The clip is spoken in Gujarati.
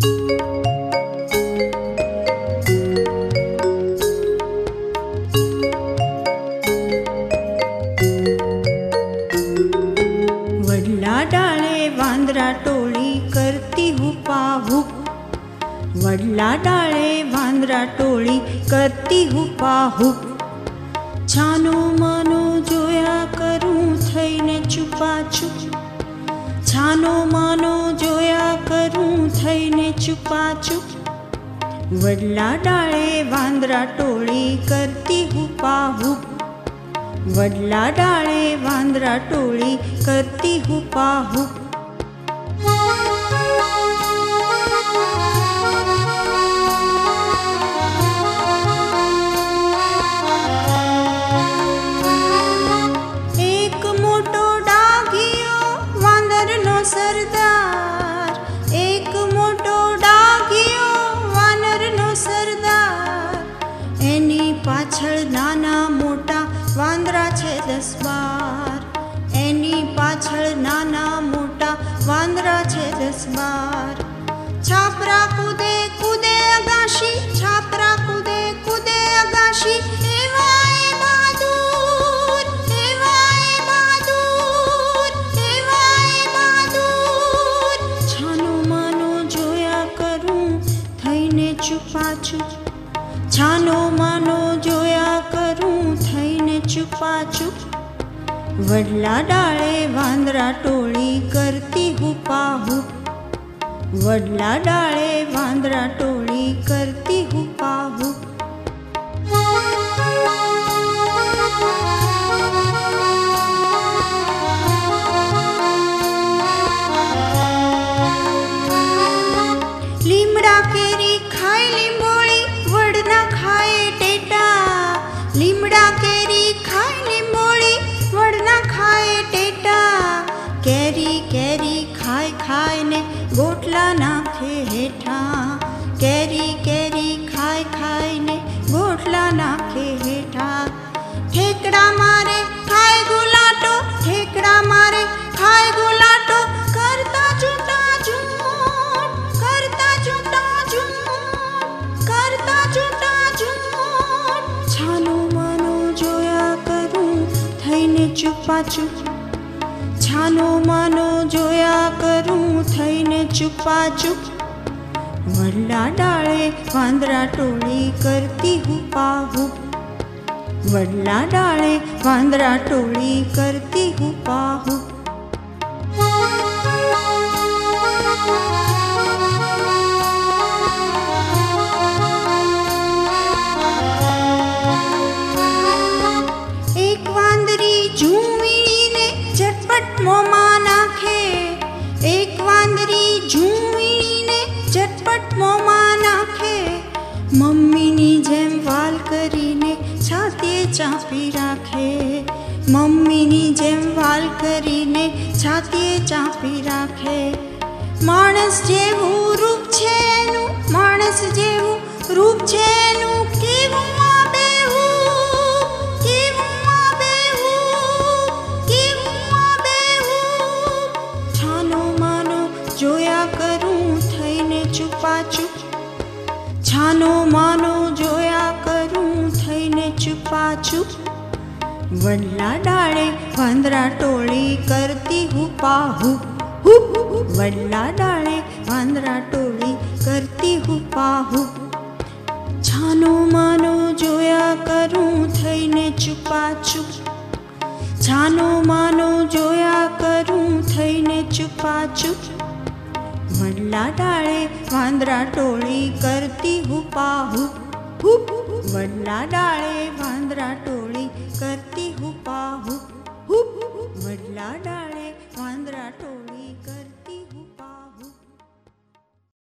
વડલા ડાળે વાંદરા ટોળી કરતી હુપાહુપ. વડલા ડાળે વાંદરા ટોળી કરતી હુપાહુપ. છાનો માનો જોયા કરું થઈને છુપાછુપ. છાનો માનો જોયા કરું થઈને છુપાછુપ. વડલા ડાળે વાંદરા ટોળી કરતી હુપાહુપ. વડલા ડાળે વાંદરા ટોળી કરતી હુપાહુપ. એક મોટો ડાઘિયો વાંદરનો સરદાર. એક મોટો ડાઘિયો વાનરનો સરદાર. એની પાછળ નાના મોટા વાંદરા છે 10-12. એની પાછળ નાના મોટા વાંદરા છે 10-12. છાપરા કૂદે કૂદે અગાશી. છાપરા કૂદે કૂદે અગાશી. એવા એ બહાદુર, એવા એ બહાદુર, એવા એ બહાદુર. છાનો માનો જોયા કરું થઈને છુપાછુપ. છાનો માનો જોયા કરું થઈને છુપાછુપ. વડલા ડાળે વાંદરા ટોળી કરતી હુપાહુપ. વડલા ડાળે વાંદરા ટોળી કરતી હુપાહુપ. લીમડા કેરી ખાય લીંબોળી, વડના ખાય ટેટા. લીમડા કેરી ખાય લીંબોળી, વડના ખાય ટેટા. કેરી કેરી ખાય ખાય ને ગોટલા નાખે હેઠા. કેરી કેરી ખાય ખાય ને ગોટલા નાખે હેઠા. ઠેકડા મારે ખાય ગુલાટો. ઠેકડા મારે ખાય ગુલાટો. કરતા છૂટા ઝૂંટ, કરતા છૂટા ઝૂંટ, કરતા છૂટા ઝૂંટ. છાનો માનો જોયા કરું થઈને છુપાછુપ. છાનો માનો જોયા કરું થઈને છુપાછુપ. વડલા ડાળે વાંદરા ટોળી કરતી હુપાહુપ. વડલા ડાળે વાંદરા ટોળી કરતી હુપાહુપ. એક વાંદરી ઝૂંવીને ઝટપટ મોંમાં નાખે. એક વાંદરી ઝૂંવીને ઝટપટ મોંમાં નાખે. મમ્મીની જેમ વાલ કરીને છાતીએ ચાંપી રાખે. મમ્મીની જેમ વાલ કરીને છાતીએ ચાંપી રાખે. માણસ જેવું રૂપ છે એનું, માણસ જેવું રૂપ છે એનું. કેવું આ બેહૂબ, કેવું આ બેહૂબ, કેવું આ બેહૂબ. છાનો માનો જોયા કરું થઈને છુપાછુપ. છાનો માનો જોયા કરું થઈને છુપાછુપ. વડલા ડાળે વાંદરા ટોળી કરતી હુપાહુપ. વડલા ડાળે વાંદરા ટોળી કરતી હુપાહુપ. છાનો માનો જોયા કરું થઈને છુપાછુપ. છાનો માનો જોયા કરું થઈને છુપાછુપ. વડલા ડાળે વાંદરા ટોળી કરતી હુપાહુપ. વડલા ડાળે વાંદરા ટોળી કરતી